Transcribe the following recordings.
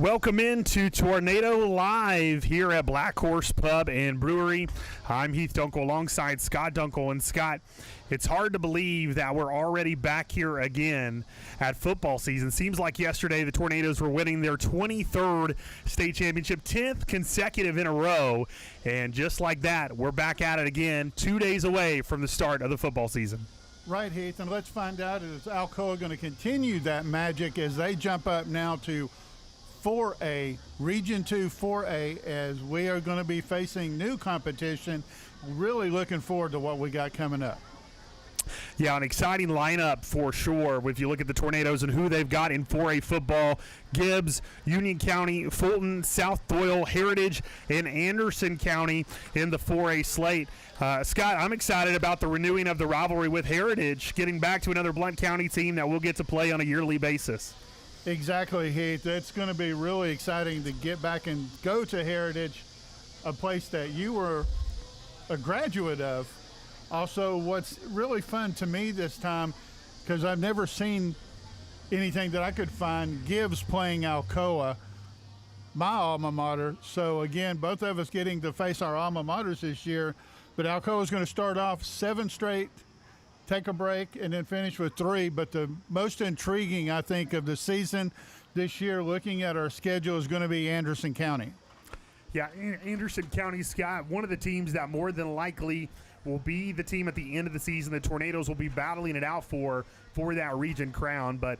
Welcome into Tornado Live here at Black Horse Pub and Brewery. I'm Heath Dunkel alongside Scott Dunkel. And Scott, it's hard to believe that we're already back here again at football season. Seems like yesterday the Tornadoes were winning their 23rd state championship, 10th consecutive in a row. And just like that, we're back at it again, 2 days away from the start of the football season. Right, Heath, and let's find out, is Alcoa going to continue that magic as they jump up now to 4A, Region 2 4A, as we are going to be facing new competition. Really looking forward to what we got coming up. Yeah, an exciting lineup for sure. If you look at the Tornadoes and who they've got in 4A football, Gibbs, Union County, Fulton, South Doyle, Heritage, and Anderson County in the 4A slate. Scott, I'm excited about the renewing of the rivalry with Heritage, getting back to another Blount County team that we'll get to play on a yearly basis. Exactly, Heath. It's going to be really exciting to get back and go to Heritage, a place that you were a graduate of. Also, what's really fun to me this time, because I've never seen anything that I could find, Gibbs playing Alcoa, my alma mater. So, again, both of us getting to face our alma maters this year. But Alcoa is going to start off 7 straight, take a break, and then finish with 3. But the most intriguing, I think, of the season this year, looking at our schedule, is going to be Anderson County. Yeah, Anderson County, Scott, one of the teams that more than likely will be the team at the end of the season the Tornadoes will be battling it out for that region crown. But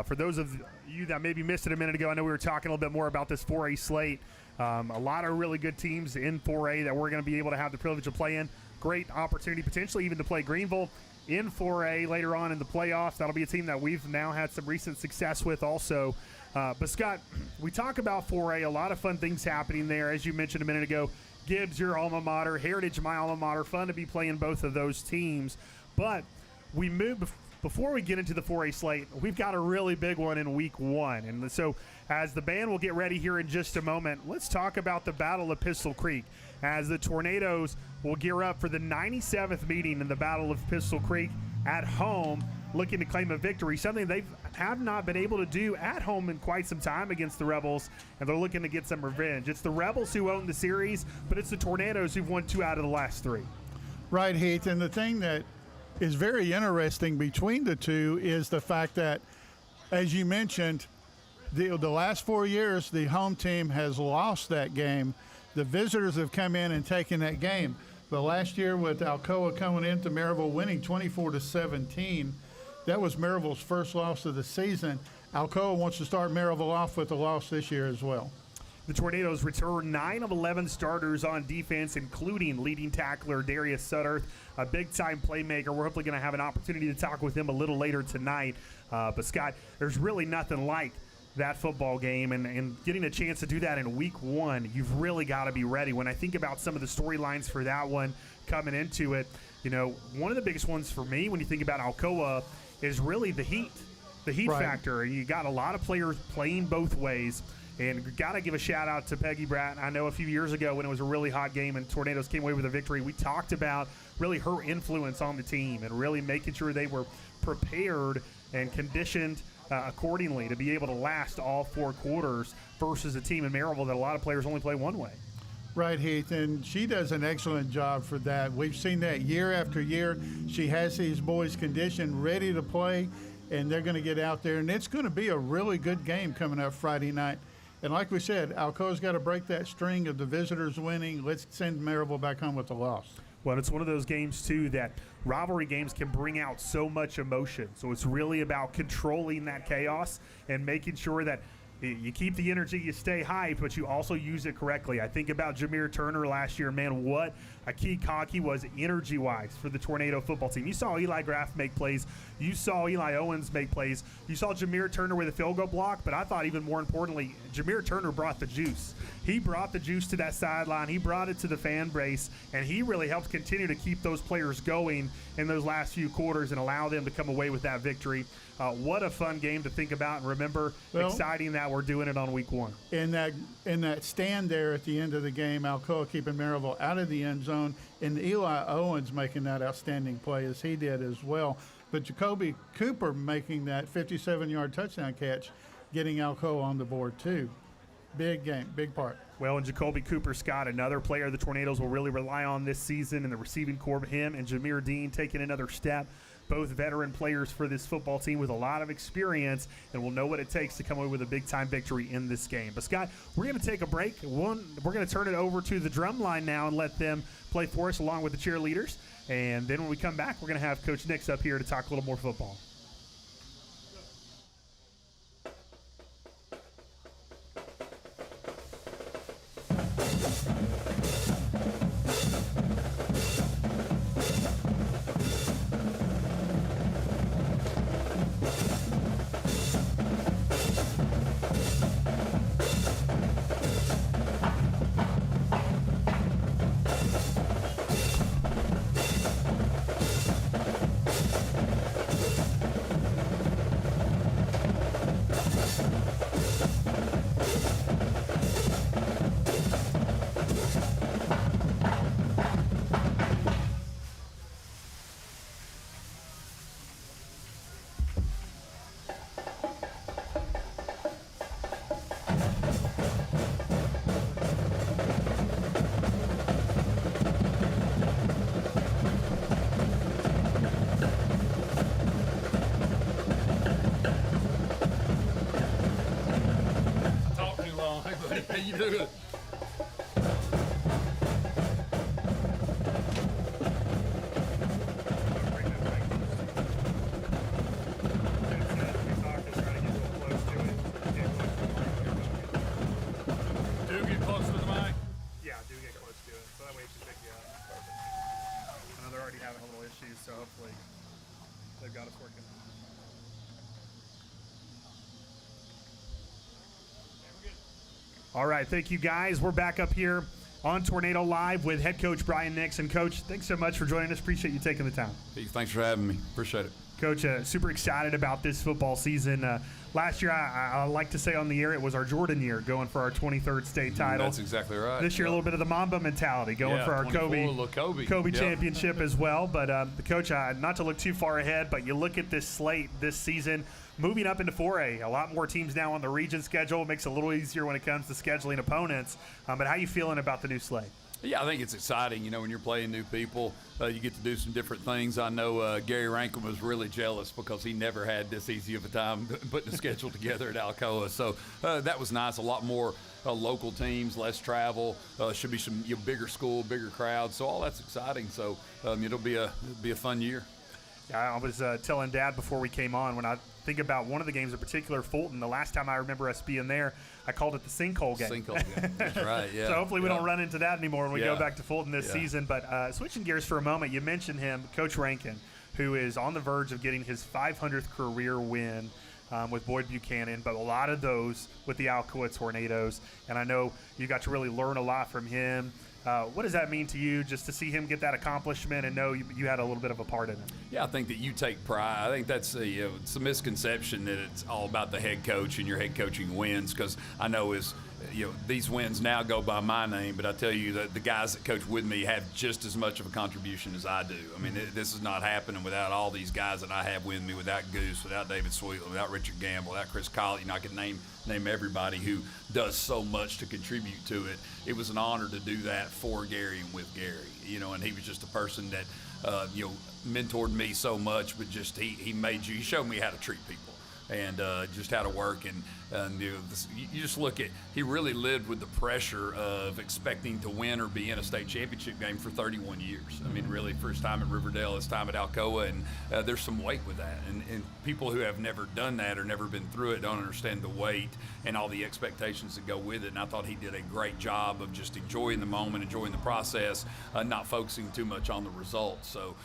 for those of you that maybe missed it a minute ago, I know we were talking a little bit more about this 4A slate. A lot of really good teams in 4A that we're going to be able to have the privilege of playing. Great opportunity potentially even to play Greenville in 4A later on in the playoffs. That'll be a team that we've now had some recent success with also. But, Scott, we talk about 4A, a lot of fun things happening there. As you mentioned a minute ago, Gibbs, your alma mater, Heritage, my alma mater. Fun to be playing both of those teams. But we move before we get into the 4A slate, we've got a really big one in week 1. And so as the band will get ready here in just a moment, let's talk about the Battle of Pistol Creek as the Tornadoes will gear up for the 97th meeting in the Battle of Pistol Creek at home, looking to claim a victory, something they have not been able to do at home in quite some time against the Rebels, and they're looking to get some revenge. It's the Rebels who own the series, but it's the Tornadoes who've won 2 out of the last 3. Right, Heath, and the thing that is very interesting between the two is the fact that, as you mentioned, the last 4 years, the home team has lost that game. The visitors have come in and taken that game. But last year with Alcoa coming into Maryville winning 24-17, that was Maryville's first loss of the season. Alcoa wants to start Maryville off with a loss this year as well. The Tornadoes return 9 of 11 starters on defense, including leading tackler Darius Sutterth, a big-time playmaker. We're hopefully going to have an opportunity to talk with him a little later tonight. But, Scott, there's really nothing like that football game, and getting a chance to do that in week 1, you've really got to be ready. When I think about some of the storylines for that one coming into it, you know, one of the biggest ones for me when you think about Alcoa is really the heat right. factor. You got a lot of players playing both ways. And got to give a shout-out to Peggy Bratt. I know a few years ago when it was a really hot game and Tornadoes came away with a victory, we talked about really her influence on the team and really making sure they were prepared and conditioned accordingly to be able to last all 4 quarters versus a team in Maryville that a lot of players only play one way. Right, Heath, and she does an excellent job for that. We've seen that year after year. She has these boys conditioned, ready to play, and they're going to get out there. And it's going to be a really good game coming up Friday night. And like we said, Alcoa's got to break that string of the visitors winning. Let's send Maryville back home with a loss. Well, it's one of those games, too, that rivalry games can bring out so much emotion. So it's really about controlling that chaos and making sure that you keep the energy, you stay hyped, but you also use it correctly. I think about Jameer Turner last year. Man, what a key cog he was energy-wise for the Tornado football team. You saw Eli Graff make plays. You saw Eli Owens make plays. You saw Jameer Turner with a field goal block, but I thought even more importantly, Jameer Turner brought the juice. He brought the juice to that sideline. He brought it to the fan base, and he really helped continue to keep those players going in those last few quarters and allow them to come away with that victory. What a fun game to think about and remember. Exciting that we're doing it on week 1. In that stand there at the end of the game, Alcoa keeping Maryville out of the end zone, and Eli Owens making that outstanding play as he did as well. But Jacoby Cooper making that 57-yard touchdown catch, getting Alcoa on the board too. Big game, big part. Well, and Jacoby Cooper Scott, another player the Tornadoes will really rely on this season in the receiving corps. Him and Jameer Dean taking another step. Both veteran players for this football team with a lot of experience and will know what it takes to come away with a big-time victory in this game. But, Scott, we're going to take a break. We're going to turn it over to the drum line now and let them play for us along with the cheerleaders. And then when we come back, we're going to have Coach Nix up here to talk a little more football. How you doing? Do get close to the mic. Yeah, do get close to it. So that way it can pick you up. Perfect. I know they're already having a little issues, so hopefully they've got us working. All right, thank you guys. We're back up here on Tornado Live with head coach Brian Nix. And Coach, thanks so much for joining us. Appreciate you taking the time. Hey, thanks for having me. Appreciate it. Coach, super excited about this football season. Last year, I like to say on the air, it was our Jordan year, going for our 23rd state title. That's exactly right. This year, a little bit of the Mamba mentality, going for our Kobe championship as well. But the Coach, not to look too far ahead, but you look at this slate this season, moving up into 4A, a lot more teams now on the region schedule. It makes it a little easier when it comes to scheduling opponents. But how you feeling about the new slate? Yeah, I think it's exciting. You know, when you're playing new people, you get to do some different things. I know Gary Rankin was really jealous because he never had this easy of a time putting a schedule together at Alcoa. So that was nice. A lot more local teams, less travel. Should be some bigger school, bigger crowd. So all that's exciting. So it'll be a fun year. Yeah, I was telling Dad before we came on, when I think about one of the games in particular, Fulton, the last time I remember us being there, I called it the sinkhole game. Sinkhole game, that's right, yeah. So hopefully we don't run into that anymore when we go back to Fulton this season. But switching gears for a moment, you mentioned him, Coach Rankin, who is on the verge of getting his 500th career win with Boyd Buchanan, but a lot of those with the Alcoa Tornadoes. And I know you got to really learn a lot from him. What does that mean to you, just to see him get that accomplishment and know you had a little bit of a part in it? Yeah, I think that you take pride. I think that's it's a misconception that it's all about the head coach and your head coaching wins, because I know these wins now go by my name, but I tell you that the guys that coach with me have just as much of a contribution as I do. I mean, this is not happening without all these guys that I have with me, without Goose, without David Sweetland, without Richard Gamble, without Chris Colley. I can name everybody who does so much to contribute to it. It was an honor to do that for Gary and with Gary, and he was just a person that, mentored me so much, but just he showed me how to treat people and just how to work. And you just look at, he really lived with the pressure of expecting to win or be in a state championship game for 31 years. I mean, really, first time at Riverdale, his time at Alcoa, and there's some weight with that. And people who have never done that or never been through it don't understand the weight and all the expectations that go with it. And I thought he did a great job of just enjoying the moment, enjoying the process, not focusing too much on the results. So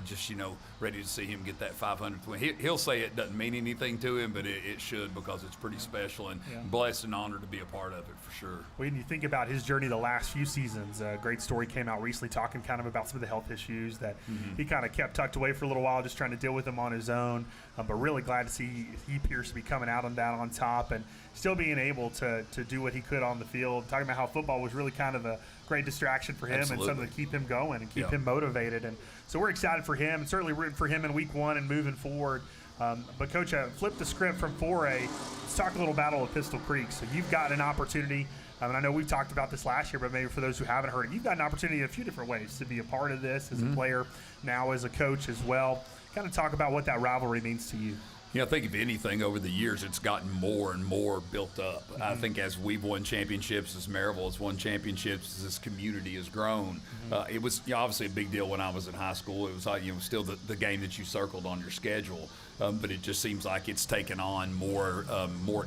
just, ready to see him get that 500th win. He'll say it doesn't mean anything to him, but it should, because it's pretty special, and blessed and honored to be a part of it for sure. When you think about his journey the last few seasons, a great story came out recently talking kind of about some of the health issues that he kind of kept tucked away for a little while, just trying to deal with them on his own. But really glad to see he appears to be coming out on that on top and still being able to do what he could on the field. Talking about how football was really kind of a great distraction for him. Absolutely. And something to keep him going and keep him motivated. And so we're excited for him, and certainly rooting for him in week one and moving forward. But Coach, flip the script from 4A. Let's talk a little Battle of Pistol Creek. So you've got an opportunity, and I know we've talked about this last year, but maybe for those who haven't heard it, you've got an opportunity in a few different ways to be a part of this as a player, now as a coach as well. Kind of talk about what that rivalry means to you. I think if anything, over the years, it's gotten more and more built up. I think as we've won championships, as Maryville has won championships, as this community has grown, it was obviously a big deal when I was in high school. It was still the game that you circled on your schedule. But it just seems like it's taken on more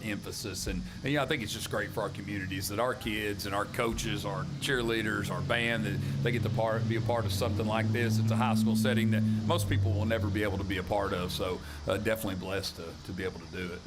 emphasis. And I think it's just great for our communities that our kids and our coaches, our cheerleaders, our band, that they get to be a part of something like this. It's a high school setting that most people will never be able to be a part of. So definitely blessed to be able to do it.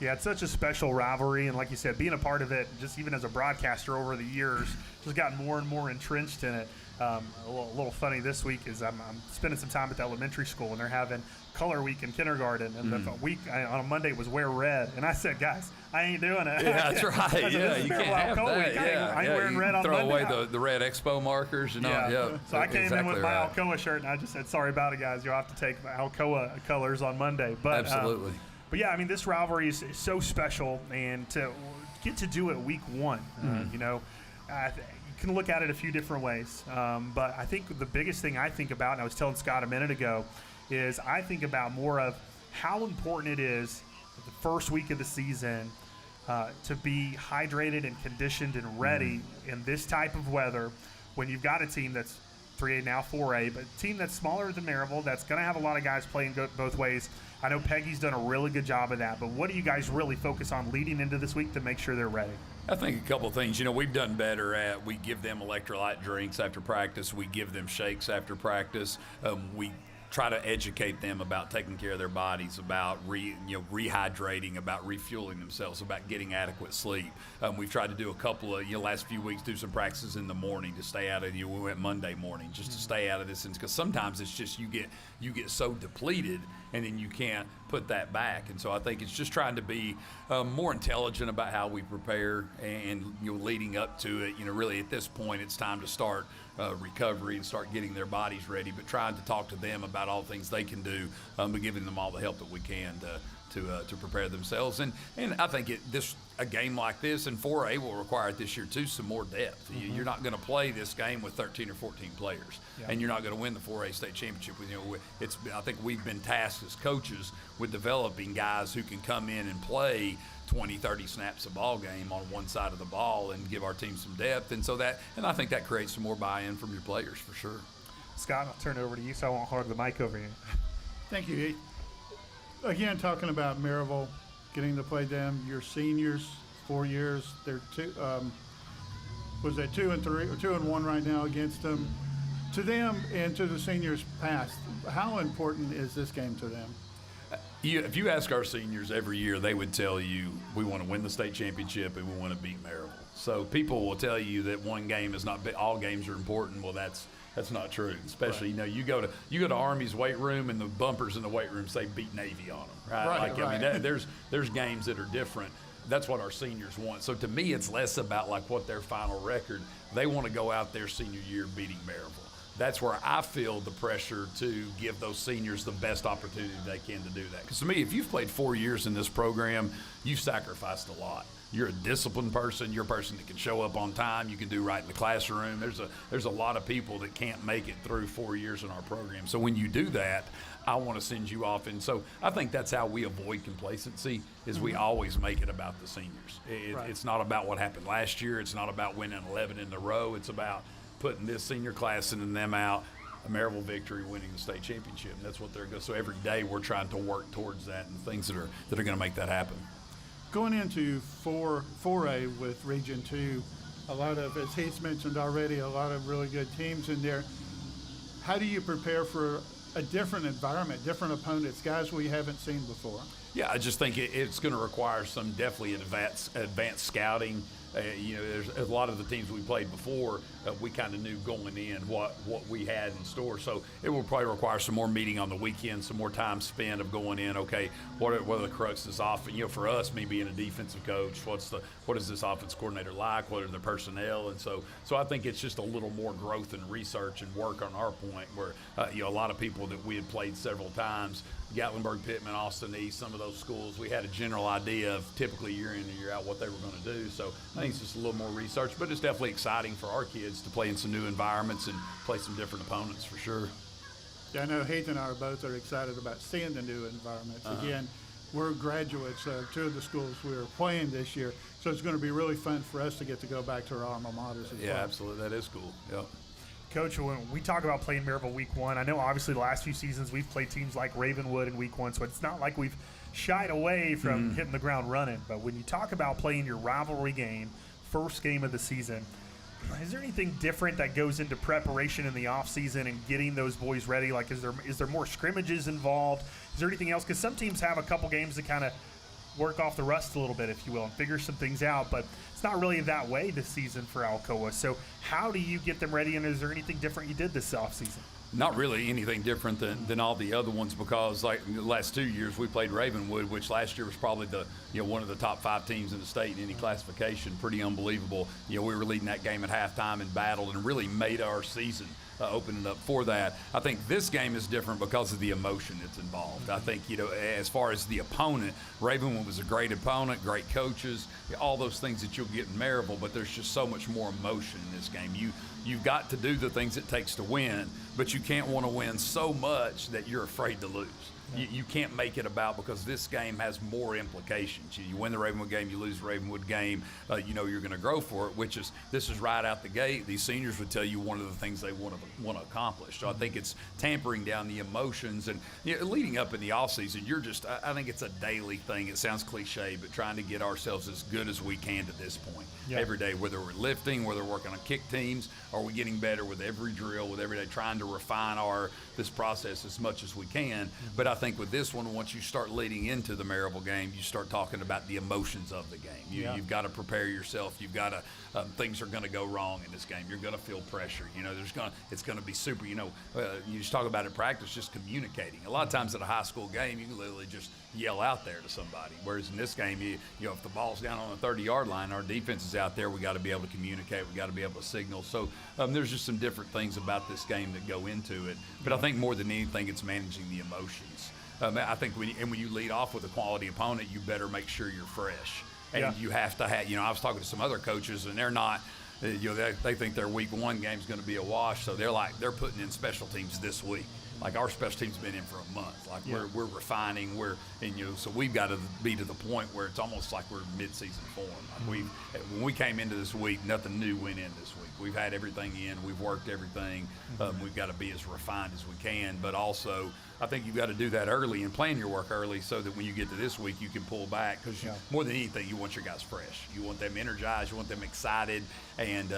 Yeah, it's such a special rivalry, and like you said, being a part of it, just even as a broadcaster over the years, just gotten more and more entrenched in it. A little funny this week is I'm spending some time at the elementary school, and they're having color week in kindergarten, and the week on a Monday was wear red, and I said, guys, I ain't doing it. Yeah, that's right. Said, you can't have that. I ain't wearing red on throw Monday. away the red expo markers. So I came in with my Alcoa shirt, and I just said, sorry about it, guys. You'll have to take Alcoa colors on Monday. But absolutely. But yeah, I mean, this rivalry is so special, and to get to do it week one, you can look at it a few different ways. But I think the biggest thing I think about, and I was telling Scott a minute ago, is I think about more of how important it is the first week of the season to be hydrated and conditioned and ready in this type of weather when you've got a team that's 3A, now 4A, but a team that's smaller than Maryville, that's going to have a lot of guys playing both ways. I know Peggy's done a really good job of that, but what do you guys really focus on leading into this week to make sure they're ready? I think a couple of things. We've done better at, we give them electrolyte drinks after practice. We give them shakes after practice. We try to educate them about taking care of their bodies, about rehydrating, about refueling themselves, about getting adequate sleep. We've tried to do a couple of last few weeks, do some practices in the morning to stay out of. We went Monday morning just to stay out of this, because sometimes it's just you get so depleted and then you can't put that back. And so I think it's just trying to be more intelligent about how we prepare and leading up to it. Really at this point it's time to start recovery and start getting their bodies ready, but trying to talk to them about all the things they can do, but giving them all the help that we can to prepare themselves. And I think a game like this, and 4A will require it this year too, some more depth. You're not going to play this game with 13 or 14 players, and you're not going to win the 4A state championship with I think we've been tasked as coaches with developing guys who can come in and play 20, 30 snaps a ball game on one side of the ball and give our team some depth. And I think that creates some more buy-in from your players for sure. Scott, I'll turn it over to you so I won't hog the mic over here. Thank you, Heath. Again, talking about Maryville, getting to play them, your seniors, 4 years, they're 2 and 3 or 2 and 1 right now against them. To them and to the seniors past, how important is this game to them? If you ask our seniors every year, they would tell you we want to win the state championship and we want to beat Maryville. So people will tell you that one game is not all games are important. Well, that's not true. Especially you go to Army's weight room and the bumpers in the weight room say beat Navy on them. Right. I mean, there's games that are different. That's what our seniors want. So to me, it's less about what their final record. They want to go out there senior year beating Maryville. That's where I feel the pressure to give those seniors the best opportunity they can to do that. Because to me, if you've played 4 years in this program, you've sacrificed a lot. You're a disciplined person. You're a person that can show up on time. You can do right in the classroom. There's a lot of people that can't make it through 4 years in our program. So when you do that, I want to send you off. And so I think that's how we avoid complacency, is we always make it about the seniors. It's not about what happened last year. It's not about winning 11 in a row. It's about putting this senior class and them out, a Maryville victory, winning the state championship. And that's what they're going to. So every day we're trying to work towards that and things that are going to make that happen. Going into 4A with Region 2, a lot of, as Heath mentioned already, a lot of really good teams in there. How do you prepare for a different environment, different opponents, guys we haven't seen before? Yeah, I just think it's going to require some definitely advanced scouting. There's a lot of the teams we played before we kind of knew going in what we had in store. So it will probably require some more meeting on the weekend, some more time spent of going in. Okay, what are the cruxes off? For us, me being a defensive coach, what is this offense coordinator like? What are the personnel? And so I think it's just a little more growth and research and work on our point. Where a lot of people that we had played several times, Gatlinburg, Pittman, Austin East, some of those schools, we had a general idea of typically year in and year out what they were going to do. So I think it's just a little more research, but it's definitely exciting for our kids to play in some new environments and play some different opponents for sure. Yeah, I know Heath and I both are excited about seeing the new environments. Again, we're graduates of two of the schools we were playing this year, so it's going to be really fun for us to get to go back to our alma maters as well. Yeah, absolutely. That is cool. Yep. Coach, when we talk about playing Maryville week one, I know obviously the last few seasons we've played teams like Ravenwood in week one, so it's not like we've shied away from hitting the ground running. But when you talk about playing your rivalry game, first game of the season, is there anything different that goes into preparation in the offseason and getting those boys ready? Like, is there more scrimmages involved? Is there anything else? Because some teams have a couple games to kind of work off the rust a little bit, if you will, and figure some things out. But it's not really that way this season for Alcoa. So how do you get them ready, and is there anything different you did this offseason? Not really anything different than all the other ones, because like the last 2 years we played Ravenwood, which last year was probably one of the top 5 teams in the state in any classification. Pretty unbelievable. We were leading that game at halftime and battled and really made our season opening up for that. I think this game is different because of the emotion that's involved. I think, as far as the opponent, Ravenwood was a great opponent, great coaches, all those things that you'll get in Maryville, but there's just so much more emotion in this game. You've got to do the things it takes to win, but you can't want to win so much that you're afraid to lose. You can't make it about, because this game has more implications. You win the Ravenwood game, you lose the Ravenwood game, you're going to grow for it, this is right out the gate. These seniors would tell you one of the things they want to accomplish. So I think it's tampering down the emotions, and leading up in the offseason, I think it's a daily thing. It sounds cliche, but trying to get ourselves as good as we can to this point. Yeah. Every day, whether we're lifting, whether we're working on kick teams, or we're getting better with every drill, with every day, trying to refine this process as much as we can. But I think with this one, once you start leading into the Maryville game, you start talking about the emotions of the game. You've got to prepare yourself. You've got to, things are going to go wrong in this game. You're going to feel pressure. It's going to be super, you just talk about it in practice, just communicating. A lot of times at a high school game, you can literally just yell out there to somebody. Whereas in this game, if the ball's down on the 30-yard line, our defense is out there, we got to be able to communicate. We got to be able to signal. So there's just some different things about this game that go into it. But I think more than anything, it's managing the emotions. I think when you lead off with a quality opponent, you better make sure you're fresh. And you have to have, I was talking to some other coaches, and they're not, they think their week one game is going to be a wash. So they're putting in special teams this week. Like, our special team's been in for a month. Like, we're refining, so we've got to be to the point where it's almost like we're mid-season form. Like, when we came into this week, nothing new went in this week. We've had everything in, we've worked everything. We've got to be as refined as we can, but also I think you've got to do that early and plan your work early, so that when you get to this week, you can pull back, because more than anything, you want your guys fresh. You want them energized, you want them excited, and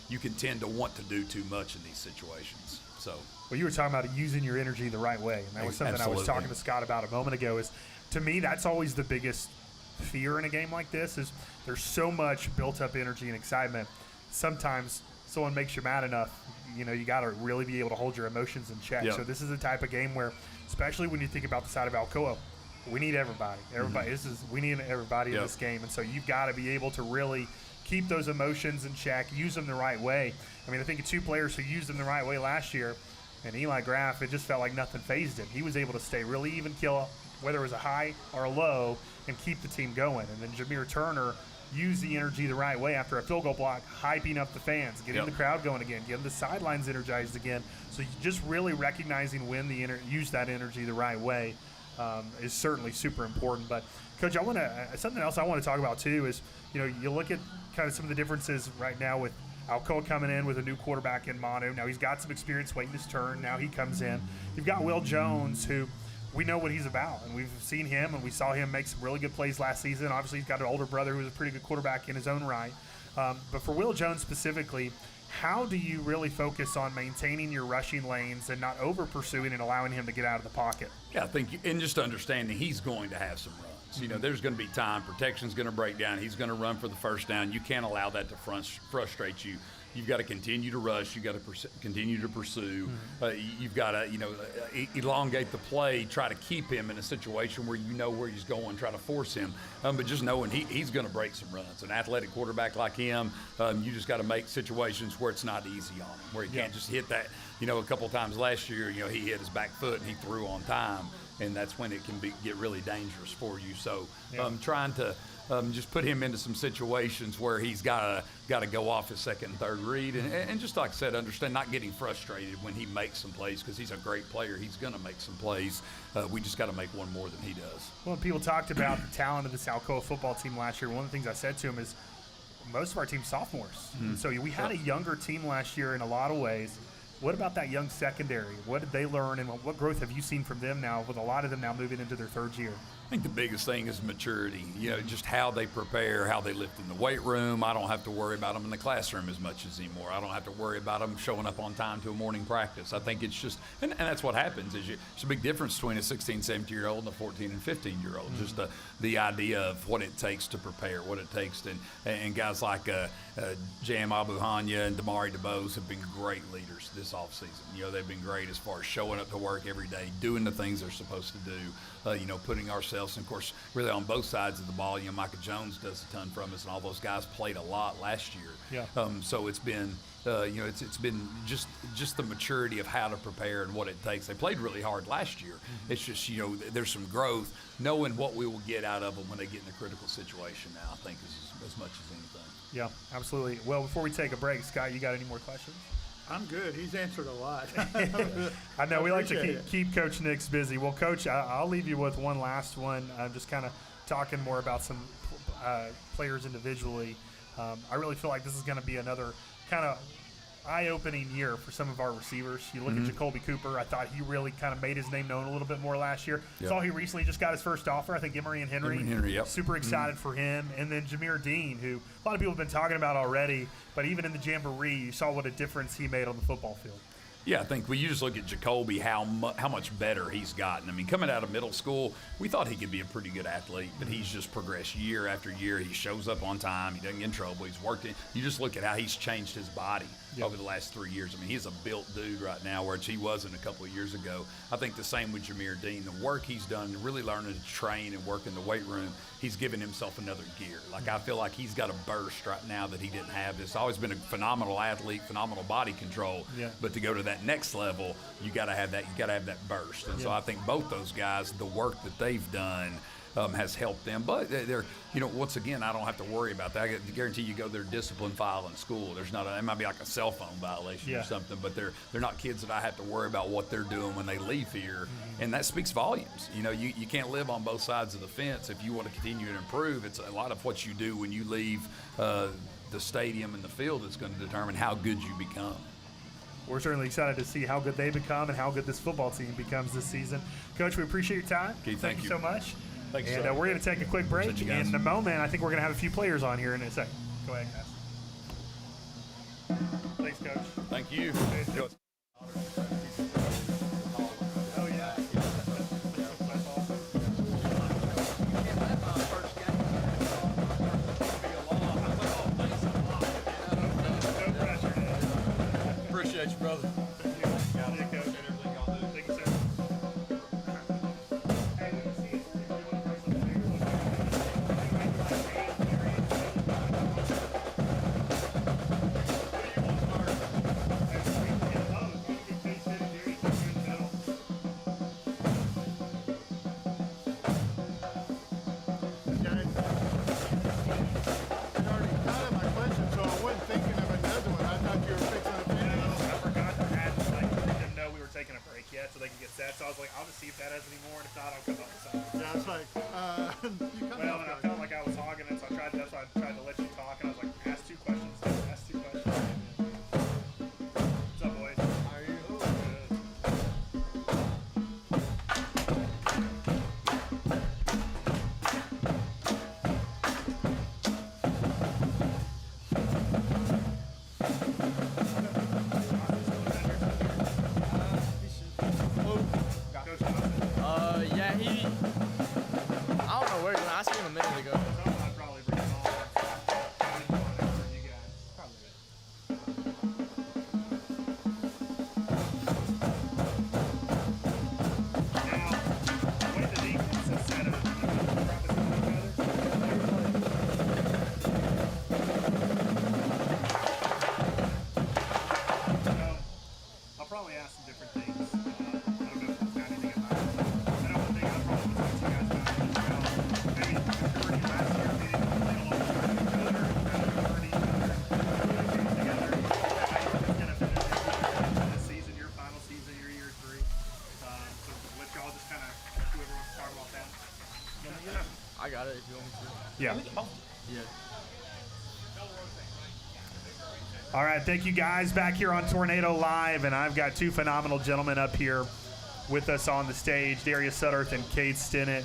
you can tend to want to do too much in these situations. So. Well, you were talking about using your energy the right way, and that was something I was talking to Scott about a moment ago. Is, to me, that's always the biggest fear in a game like this, is there's so much built-up energy and excitement. Sometimes someone makes you mad enough, you got to really be able to hold your emotions in check. So this is the type of game where, especially when you think about the side of Alcoa, we need everybody. We need everybody in this game, and so you've got to be able to really keep those emotions in check, use them the right way. I think of 2 players who used them the right way last year, and Eli Graff, it just felt like nothing fazed him. He was able to stay really even kill, whether it was a high or a low, and keep the team going. And then Jameer Turner used the energy the right way after a field goal block, hyping up the fans, getting the crowd going again, getting the sidelines energized again. So just really recognizing when use that energy the right way is certainly super important. But Coach, something else I want to talk about too is, you look at kind of some of the differences right now with Alcoa coming in with a new quarterback in Manu. Now he's got some experience waiting his turn. Now he comes in. You've got Will Jones, who we know what he's about, and we've seen him, and we saw him make some really good plays last season. Obviously, he's got an older brother who's a pretty good quarterback in his own right. But for Will Jones specifically, how do you really focus on maintaining your rushing lanes and not over-pursuing and allowing him to get out of the pocket? Yeah, I think, and just understanding he's going to have some runs. There's going to be time. Protection's going to break down. He's going to run for the first down. You can't allow that to frustrate you. you've got to continue to rush. You've got to continue to pursue. You've got to, elongate the play, try to keep him in a situation where you know where he's going, try to force him. But just knowing he's going to break some runs. An athletic quarterback like him, you just got to make situations where it's not easy on him, where he can't just hit that. A couple times last year, he hit his back foot and he threw on time, and that's when it can get really dangerous for you. So trying to just put him into some situations where he's got to go off his second and third read, and just like I said, understand not getting frustrated when he makes some plays, because he's a great player. He's going to make some plays. We just got to make one more than he does. Well, people talked about the talent of this Alcoa football team last year. One of the things I said to him is most of our team's sophomores. So we had a younger team last year in a lot of ways. What about that young secondary? What did they learn, and what growth have you seen from them now, with a lot of them now moving into their third year? I think the biggest thing is maturity. Just how they prepare, how they lift in the weight room. I don't have to worry about them in the classroom as much as anymore. I don't have to worry about them showing up on time to a morning practice. I think it's just, and that's what happens, is there's a big difference between a 16, 17-year-old and a 14 and 15-year-old. Just the idea of what it takes to prepare, what it takes to, and guys like Jam Abuhanya and Damari DeBose have been great leaders this offseason. They've been great as far as showing up to work every day, doing the things they're supposed to do, putting ourselves, and of course, really on both sides of the ball. Micah Jones does a ton from us, and all those guys played a lot last year. So it's been, it's been just the maturity of how to prepare and what it takes. They played really hard last year. It's just, there's some growth, knowing what we will get out of them when they get in a critical situation now, I think, is as much as anything. Yeah, absolutely. Well, before we take a break, Scott, you got any more questions? I'm good. He's answered a lot. I know we like to keep Coach Nix busy. Well, Coach, I'll leave you with one last one. I'm just kind of talking more about some players individually. I really feel like this is going to be another kind of eye-opening year for some of our receivers. You look at Jacoby Cooper. I thought he really kind of made his name known a little bit more last year. Saw he recently just got his first offer. I think Emory and Henry. Super excited for him. And then Jameer Dean, who a lot of people have been talking about already, but even in the Jamboree, you saw what a difference he made on the football field. Yeah, I think you just look at Jacoby, how much better he's gotten. I mean, coming out of middle school, we thought he could be a pretty good athlete, but he's just progressed year after year. He shows up on time. He doesn't get in trouble. He's worked it. You just look at how he's changed his body over the last 3 years. I mean, he's a built dude right now, whereas he wasn't a couple of years ago. I think the same with Jameer Dean. The work he's done, really learning to train and work in the weight room, he's given himself another gear. Like, I feel like he's got a burst right now that he didn't have. It's always been a phenomenal athlete, phenomenal body control. But to go to that next level, you got to have that. You got to have that burst. And so I think both those guys, the work that they've done has helped them. But they're, once again, I don't have to worry about that. I guarantee you go their discipline file in school. There's not. It might be like a cell phone violation or something. But they're not kids that I have to worry about what they're doing when they leave here. And that speaks volumes. You can't live on both sides of the fence if you want to continue to improve. It's a lot of what you do when you leave the stadium and the field that's going to determine how good you become. We're certainly excited to see how good they become and how good this football team becomes this season. Coach, we appreciate your time. Okay, thank you so much. Thanks, and we're going to take a quick break. Guys. In a moment, I think we're going to have a few players on here in a second. Go ahead, guys. Thanks, Coach. Thank you. Oh, yeah. No pressure. Appreciate you, brother. So they can get set. So I was like, I'll just see if that has any more, and if not, I'll come up with something. Yeah, it's like, you come well, and I felt like I was hogging it, so that's why I tried to let you talk, and I was like, ask two questions. What's up, boys? How are you? Yeah, I don't know where. I seen him a minute ago. different things. I don't know if it's got anything about it. I know one thing I probably was talking to you guys about as well. Maybe majority last year being playing alongside each other, learning each other, doing things together. How you think it's going to benefit this season, your final season, your year 3? So let y'all just kind of, whoever wants to talk about that. I got it if you want me to. Yeah. Yeah. All right, thank you guys. Back here on Tornado Live, and I've got 2 phenomenal gentlemen up here with us on the stage, Darius Sutterth and Cade Stinnett.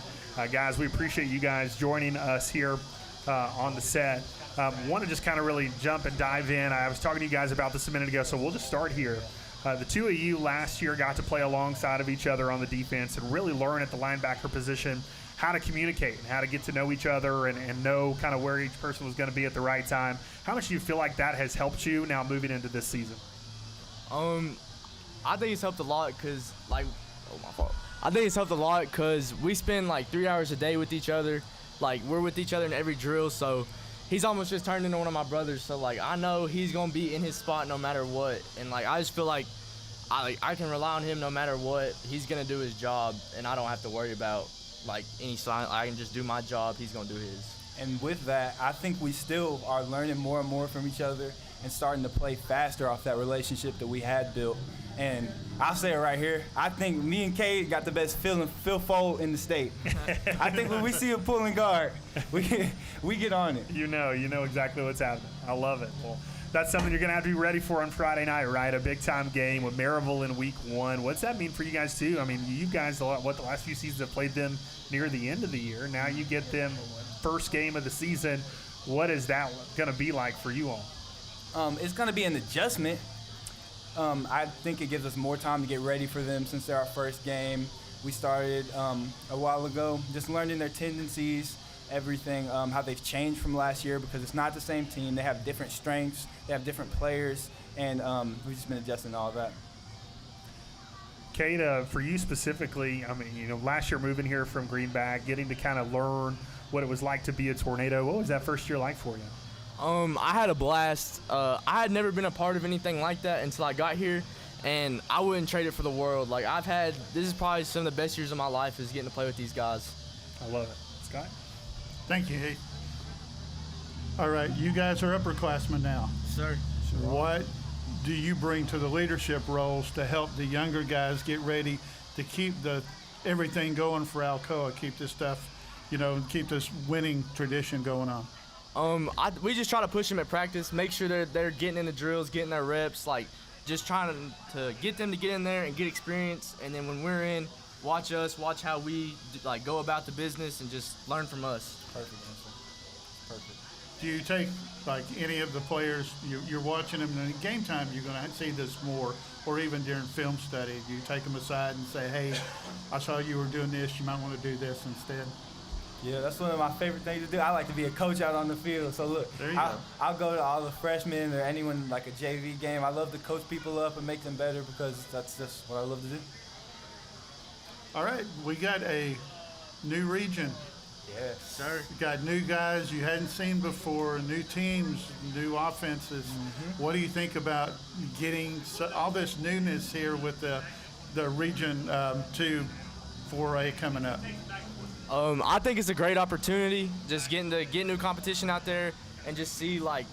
Guys, we appreciate you guys joining us here on the set. Want to just kind of really jump and dive in. I was talking to you guys about this a minute ago, so we'll just start here. The 2 of you last year got to play alongside of each other on the defense and really learn at the linebacker position how to communicate and how to get to know each other and know kind of where each person was going to be at the right time. How much do you feel like that has helped you now moving into this season? I think it's helped a lot because, my fault. I think it's helped a lot because we spend like 3 hours a day with each other. Like, we're with each other in every drill, so he's almost just turned into one of my brothers. So, like, I know he's going to be in his spot no matter what. And, like, I just feel like I can rely on him no matter what. He's going to do his job, and I don't have to worry about like any sign. I can just do my job. He's gonna do his. And with that, I think we still are learning more and more from each other and starting to play faster off that relationship that we had built. And I'll say it right here. I think me and Cade got the best feel fold in the state. I think when we see a pulling guard, we get on it. You know exactly what's happening. I love it. Well, that's something you're going to have to be ready for on Friday night, right? A big-time game with Maryville in week 1. What's that mean for you guys, too? I mean, you guys, the last few seasons have played them near the end of the year. Now you get them first game of the season. What is that going to be like for you all? It's going to be an adjustment. I think it gives us more time to get ready for them since they're our first game. We started a while ago just learning their tendencies, everything, how they've changed from last year because it's not the same team. They have different strengths, they have different players, and we've just been adjusting to all that. Cade, for you specifically, I mean, last year moving here from Greenback, getting to kind of learn what it was like to be a Tornado. What was that first year like for you? I had a blast. I had never been a part of anything like that until I got here, and I wouldn't trade it for the world. Like, this is probably some of the best years of my life is getting to play with these guys. I love it. Scott? Thank you, Heath. All right, you guys are upperclassmen now. Sir. What do you bring to the leadership roles to help the younger guys get ready to keep everything going for Alcoa, keep this stuff, keep this winning tradition going on? We just try to push them at practice, make sure they're getting in the drills, getting their reps, like just trying to get them to get in there and get experience. And then when we're in, watch us, watch how we like go about the business and just learn from us. Perfect answer. Perfect. Do you take, like, any of the players, you're watching them in game time, you're going to see this more, or even during film study, do you take them aside and say, hey, I saw you were doing this, you might want to do this instead? Yeah, that's one of my favorite things to do. I like to be a coach out on the field. So, look, I'll go to all the freshmen or anyone, like a JV game. I love to coach people up and make them better because that's just what I love to do. All right, we got a new region. Yes, sir. You got new guys you hadn't seen before, new teams, new offenses. Mm-hmm. What do you think about getting all this newness here with the Region 2 4A coming up? I think it's a great opportunity, just getting to get new competition out there and just see like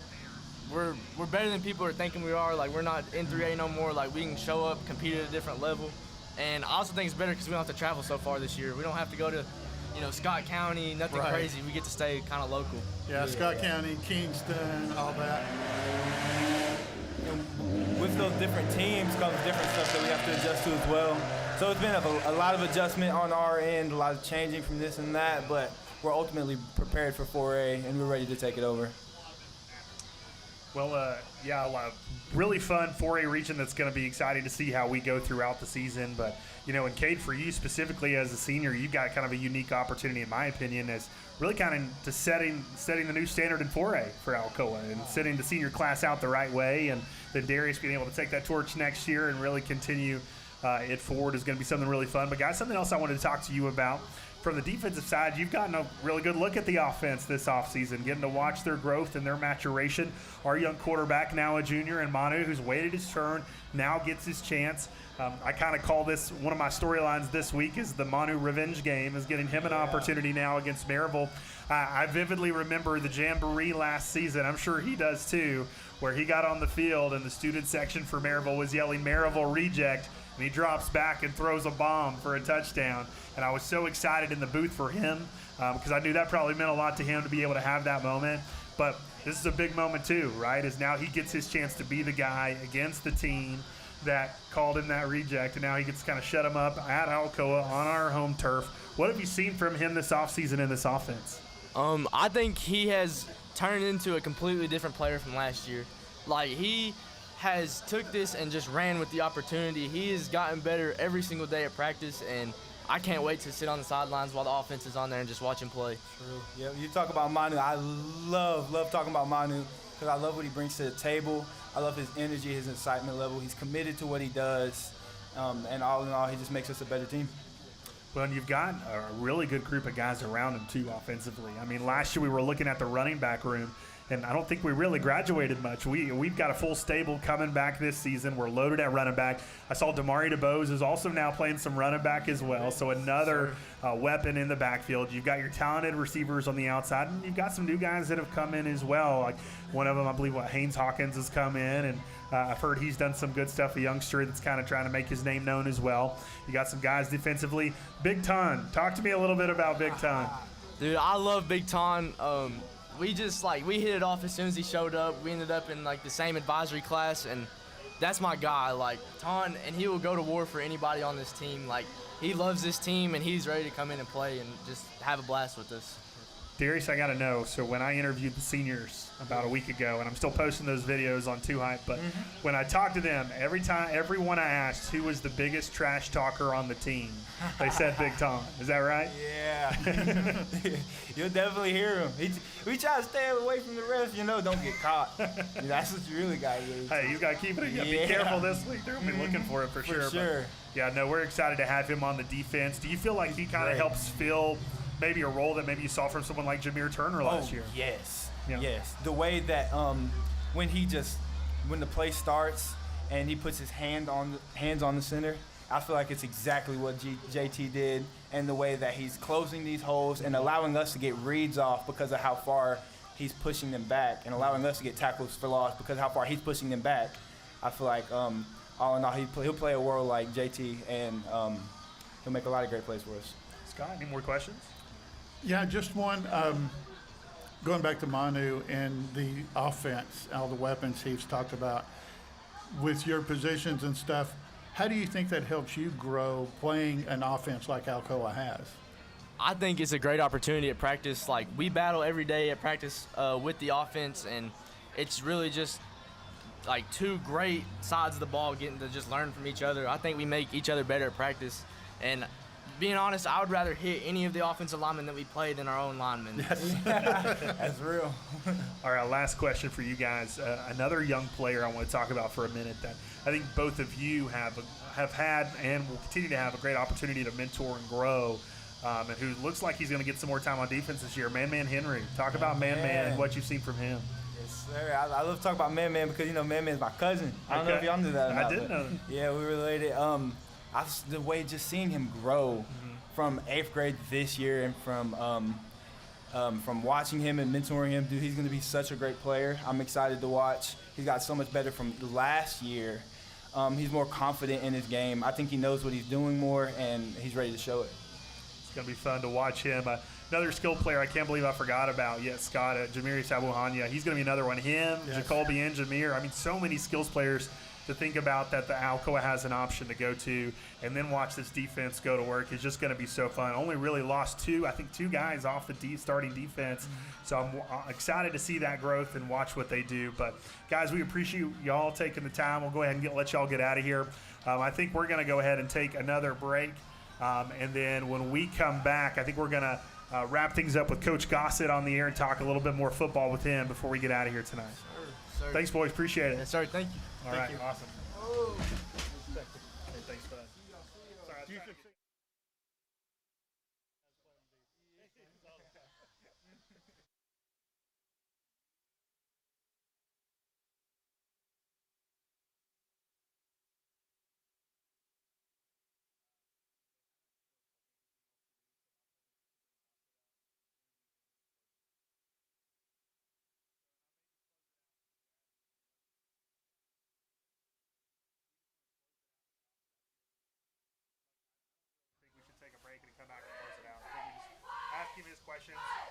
we're better than people are thinking we are. Like, we're not in 3A no more. Like, we can show up, compete at a different level. And I also think it's better because we don't have to travel so far this year. We don't have to go to, Scott County, nothing crazy. We get to stay kind of local. Yeah, Scott County, Kingston, all that. And with those different teams comes different stuff that we have to adjust to as well. So it's been a lot of adjustment on our end, a lot of changing from this and that, but we're ultimately prepared for 4A, and we're ready to take it over. Well, really fun 4A region that's going to be exciting to see how we go throughout the season. But, and Cade, for you specifically as a senior, you've got kind of a unique opportunity, in my opinion, as really kind of to setting the new standard in 4A for Alcoa and setting the senior class out the right way. And then Darius being able to take that torch next year and really continue it forward is going to be something really fun. But, guys, something else I wanted to talk to you about from the defensive side, you've gotten a really good look at the offense this offseason, getting to watch their growth and their maturation. Our young quarterback, now a junior, and Manu, who's waited his turn, now gets his chance. I kind of call this one of my storylines this week is the Manu revenge game, is getting him an opportunity now against Maryville. I vividly remember the Jamboree last season. I'm sure he does too, where he got on the field and the student section for Maryville was yelling Maryville reject, and he drops back and throws a bomb for a touchdown. And I was so excited in the booth for him because I knew that probably meant a lot to him to be able to have that moment. But this is a big moment too, right? Is now he gets his chance to be the guy against the team that called him that reject, and now he gets to kind of shut him up at Alcoa on our home turf. What have you seen from him this offseason in this offense? I think he has turned into a completely different player from last year. Like, he has took this and just ran with the opportunity. He has gotten better every single day at practice, and I can't wait to sit on the sidelines while the offense is on there and just watch him play. True. Yeah, you talk about Manu. I love talking about Manu because I love what he brings to the table. I love his energy, his excitement level. He's committed to what he does, and all in all, he just makes us a better team. Well, and you've got a really good group of guys around him, too, offensively. I mean, last year we were looking at the running back room, and I don't think we really graduated much. We've got a full stable coming back this season. We're loaded at running back. I saw Damari DeBose is also now playing some running back as well, so another weapon in the backfield. You've got your talented receivers on the outside, and you've got some new guys that have come in as well. Like one of them, I believe, Haynes Hawkins has come in, and I've heard he's done some good stuff, a youngster that's kind of trying to make his name known as well. You got some guys defensively. Big Ton. Talk to me a little bit about Big Ton. Dude, I love Big Ton. We hit it off as soon as he showed up. We ended up in the same advisory class, and that's my guy. Ton, and he will go to war for anybody on this team. He loves this team, and he's ready to come in and play and just have a blast with us. Darius, I got to know, so when I interviewed the seniors about a week ago, and I'm still posting those videos on 2Hype, but when I talked to them, everyone I asked who was the biggest trash talker on the team, they said Big Tom. Is that right? Yeah. You'll definitely hear him. We try to stay away from the refs, don't get caught. That's what you really got to do. Hey, you got to keep it. You got to be careful this week. They're going to be looking for it for sure. But, yeah, no, we're excited to have him on the defense. Do you feel like he kind of helps fill maybe a role that maybe you saw from someone like Jameer Turner last year? Yes. Yeah. Yes. The way that when the play starts and he puts his hands on the center, I feel like it's exactly what JT did, and the way that he's closing these holes and allowing us to get reads off because of how far he's pushing them back, and allowing us to get tackles for loss because of how far he's pushing them back. I feel like all in all, he'll play a role like JT, and he'll make a lot of great plays for us. Scott, any more questions? Yeah, just one. Going back to Manu and the offense, all the weapons he's talked about, with your positions and stuff, how do you think that helps you grow playing an offense like Alcoa has? I think it's a great opportunity at practice. We battle every day at practice with the offense, and it's really just two great sides of the ball getting to just learn from each other. I think we make each other better at practice, and being honest, I would rather hit any of the offensive linemen that we play than our own linemen. That's real. All right, last question for you guys. Another young player I want to talk about for a minute that I think both of you have had and will continue to have a great opportunity to mentor and grow, and who looks like he's going to get some more time on defense this year, Man Henry. Talk about Man and what you've seen from him. Yes, sir. I love to talk about Man because, Man is my cousin. I don't know if y'all knew that or not. I didn't know that. Yeah, we related. The way just seeing him grow from 8th grade this year, and from watching him and mentoring him, dude, he's going to be such a great player. I'm excited to watch. He's got so much better from last year. He's more confident in his game. I think he knows what he's doing more, and he's ready to show it. It's going to be fun to watch him. Another skill player I can't believe I forgot about yet, Scott, Jamiri Sabuhanya. He's going to be another one. Him, yes. Jacoby, and Jameer. I mean, so many skills players to think about that the Alcoa has an option to go to, and then watch this defense go to work is just going to be so fun. Only really lost two guys off the starting defense, so I'm excited to see that growth and watch what they do. But guys, we appreciate y'all taking the time. We'll go ahead and let y'all get out of here. I think we're going to go ahead and take another break, and then when we come back, I think we're going to wrap things up with Coach Gossett on the air and talk a little bit more football with him before we get out of here tonight. Sir. Thanks, boys. Appreciate it. Yes, sir. Thank you. All right. Awesome. Hey, thanks for that. Sorry,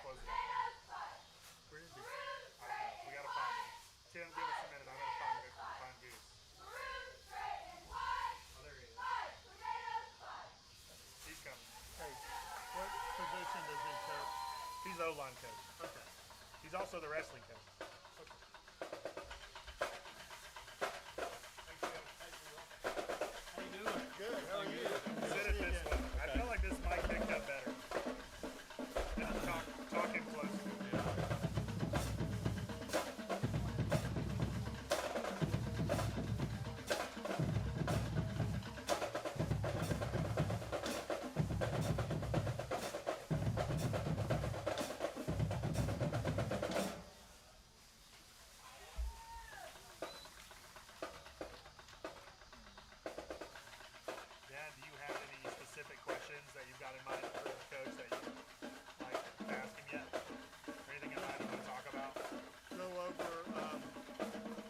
close it up. Where is he? I don't know. We gotta find him. Tim, give us a minute. I gotta find Goose. Oh, there he is. He's coming. Hey, what position does he coach? He's the O-line coach. Okay. He's also the wrestling coach. Okay. Thanks, Tim. How you doing? Good. How are you? Sit it this way. I feel like this mic picked up better. Talking close. Dan, do you have any specific questions that you've got in mind for the coach that you like to ask him yet? Or anything in mind you want to talk about? Go over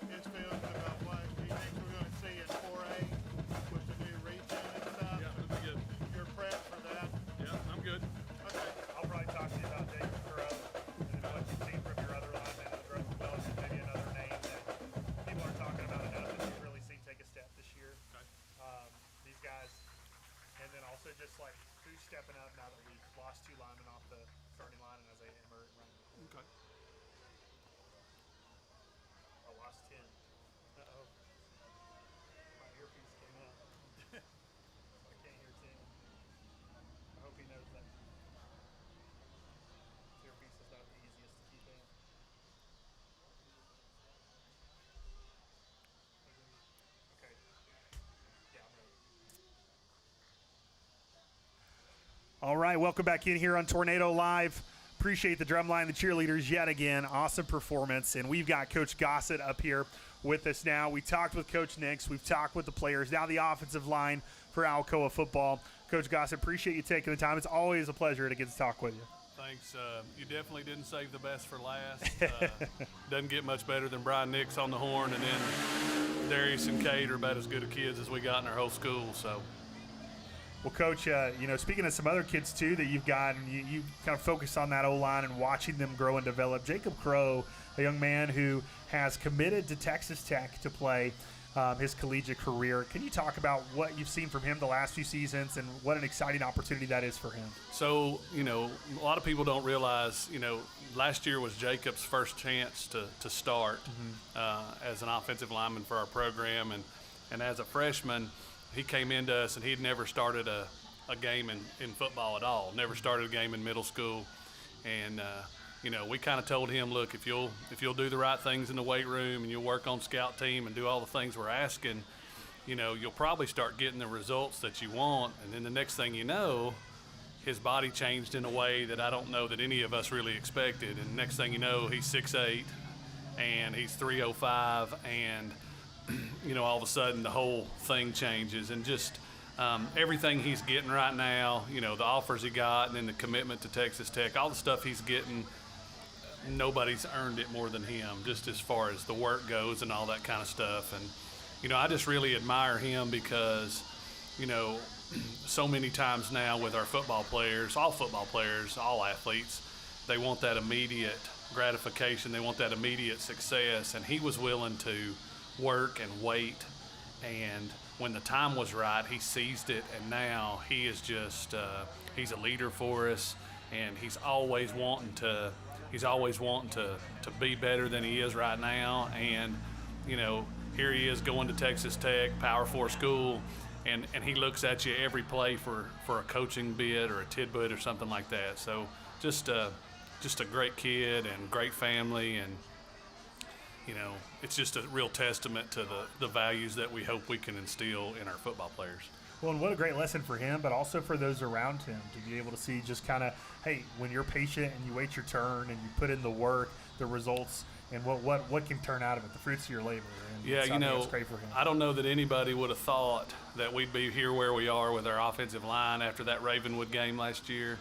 his feelings about what he thinks we're going to see in 4A with the new region and stuff. Yeah, that'd be good. You're prepped for that. Yeah, I'm good. Okay. I'll probably talk to you about Jacob Crow and then what you've seen from your other linemen and growth as well as maybe another name that people aren't talking about enough that you've really seen take a step this year. Okay. These guys. And then also just like who's stepping up now that we've lost 2 linemen off the starting line and Isaiah Emmer and Ryan. Okay. I lost 10. Uh-oh. My earpiece came up. I can't hear 10. I hope he knows that. His earpiece is not the easiest to keep in. Okay. Yeah, I'm ready. All right, welcome back in here on Tornado Live. Appreciate the drumline, the cheerleaders yet again. Awesome performance. And we've got Coach Gossett up here with us now. We talked with Coach Nix. We've talked with the players. Now the offensive line for Alcoa football. Coach Gossett, appreciate you taking the time. It's always a pleasure to get to talk with you. Thanks. You definitely didn't save the best for last. Doesn't get much better than Brian Nix on the horn, and then Darius and Cade are about as good of kids as we got in our whole school. So, well, Coach, speaking of some other kids, too, that you've got, and you kind of focus on that O-line and watching them grow and develop. Jacob Crow, a young man who has committed to Texas Tech to play his collegiate career. Can you talk about what you've seen from him the last few seasons and what an exciting opportunity that is for him? So, a lot of people don't realize, last year was Jacob's first chance to start as an offensive lineman for our program. And as a freshman, he came into us and he'd never started a game in football at all, never started a game in middle school. And, we kind of told him, look, if you'll do the right things in the weight room and you'll work on scout team and do all the things we're asking, you'll probably start getting the results that you want. And then the next thing you know, his body changed in a way that I don't know that any of us really expected. And next thing you know, he's 6'8", and he's 305, and all of a sudden the whole thing changes. And just everything he's getting right now, the offers he got, and then the commitment to Texas Tech, all the stuff he's getting, nobody's earned it more than him, just as far as the work goes and all that kind of stuff. And I just really admire him because so many times now with our football players, all athletes, they want that immediate gratification, they want that immediate success, and he was willing to work and wait, and when the time was right, he seized it, and now he is just he's a leader for us, and he's always wanting to be better than he is right now. And here he is going to Texas Tech, Power 4 school, and he looks at you every play for a coaching bit or a tidbit or something like that. So just a great kid and great family, and it's just a real testament to the values that we hope we can instill in our football players. Well, and what a great lesson for him, but also for those around him to be able to see just kind of, hey, when you're patient and you wait your turn and you put in the work, the results, and what can turn out of it, the fruits of your labor. And yeah, it's great for him. I don't know that anybody would have thought that we'd be here where we are with our offensive line after that Ravenwood game last year.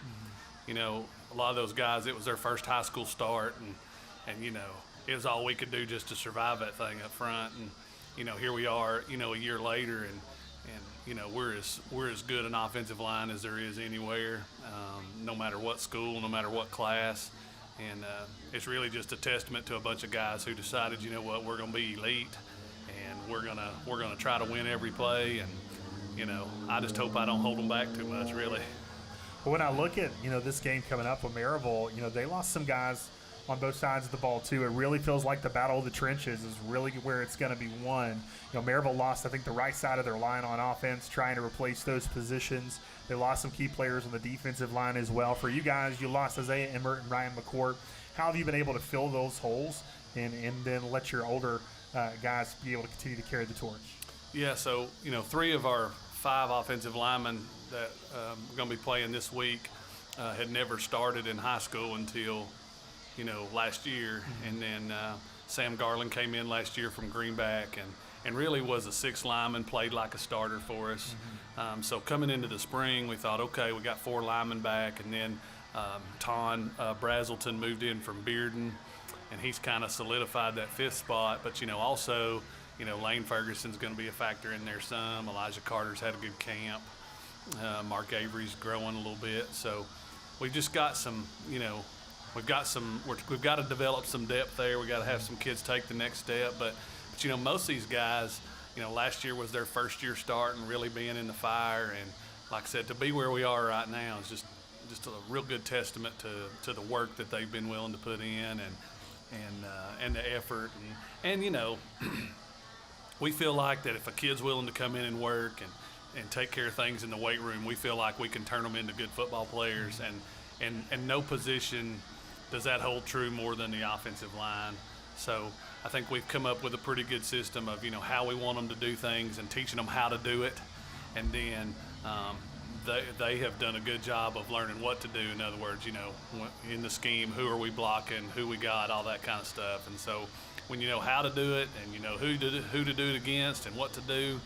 Mm-hmm. A lot of those guys, it was their first high school start, and it was all we could do just to survive that thing up front. And, here we are, a year later, and we're as good an offensive line as there is anywhere, no matter what school, no matter what class. And it's really just a testament to a bunch of guys who decided, you know what, we're going to be elite, and we're gonna try to win every play. And I just hope I don't hold them back too much, really. But when I look at this game coming up with Maryville, they lost some guys on both sides of the ball too. It really feels like the battle of the trenches is really where it's going to be won. Maryville lost, I think, the right side of their line on offense, trying to replace those positions. They lost some key players on the defensive line as well. For you guys, you lost Isaiah Emmert and Ryan McCourt. How have you been able to fill those holes and then let your older guys be able to continue to carry the torch? Yeah, so 3 of our 5 offensive linemen that are going to be playing this week had never started in high school until last year. And then Sam Garland came in last year from Greenback and really was a 6th lineman, played like a starter for us. So coming into the spring, we thought, okay, we got 4 linemen back, and then Ton Brazelton moved in from Bearden, and he's kind of solidified that 5th spot. But also Lane Ferguson's going to be a factor in there some. Elijah Carter's had a good camp. Mark Avery's growing a little bit. So we've just got some, we've got to develop some depth there. We've got to have some kids take the next step. But most of these guys, last year was their first year starting, really being in the fire. And like I said, to be where we are right now is just a real good testament to the work that they've been willing to put in and the effort. And we feel like that if a kid's willing to come in and work and take care of things in the weight room, we feel like we can turn them into good football players. And no position does that hold true more than the offensive line. So I think we've come up with a pretty good system of how we want them to do things and teaching them how to do it. And then they have done a good job of learning what to do. In other words, in the scheme, who are we blocking, who we got, all that kind of stuff. And so when you know how to do it and you know who to do it against and what to do,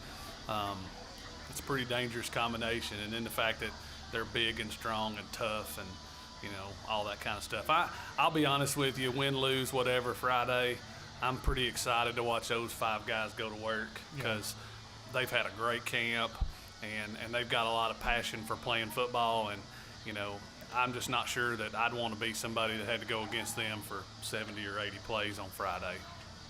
it's a pretty dangerous combination. And then the fact that they're big and strong and tough and all that kind of stuff. I'll be honest with you, win, lose, whatever, Friday, I'm pretty excited to watch those 5 guys go to work because they've had a great camp and they've got a lot of passion for playing football. And I'm just not sure that I'd want to be somebody that had to go against them for 70 or 80 plays on Friday.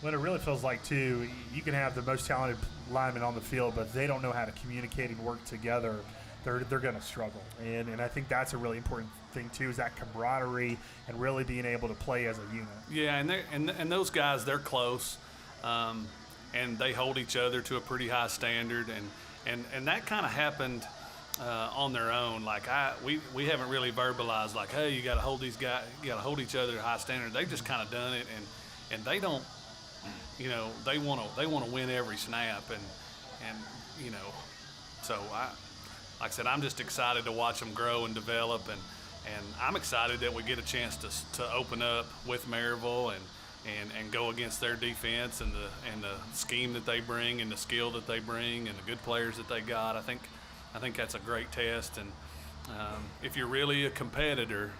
What it really feels like, too, you can have the most talented linemen on the field, but if they don't know how to communicate and work together, they're going to struggle. And I think that's a really important thing, too, is that camaraderie and really being able to play as a unit. Yeah, and those guys, they're close, and they hold each other to a pretty high standard. And that kind of happened on their own. Like we haven't really verbalized like, hey, you got to hold these guys, you got to hold each other to high standard. They've just kind of done it, and they don't, they want to win every snap, and so like I said, I'm just excited to watch them grow and develop, and I'm excited that we get a chance to open up with Maryville and go against their defense and the scheme that they bring and the skill that they bring and the good players that they got. I think that's a great test. And if you're really a competitor,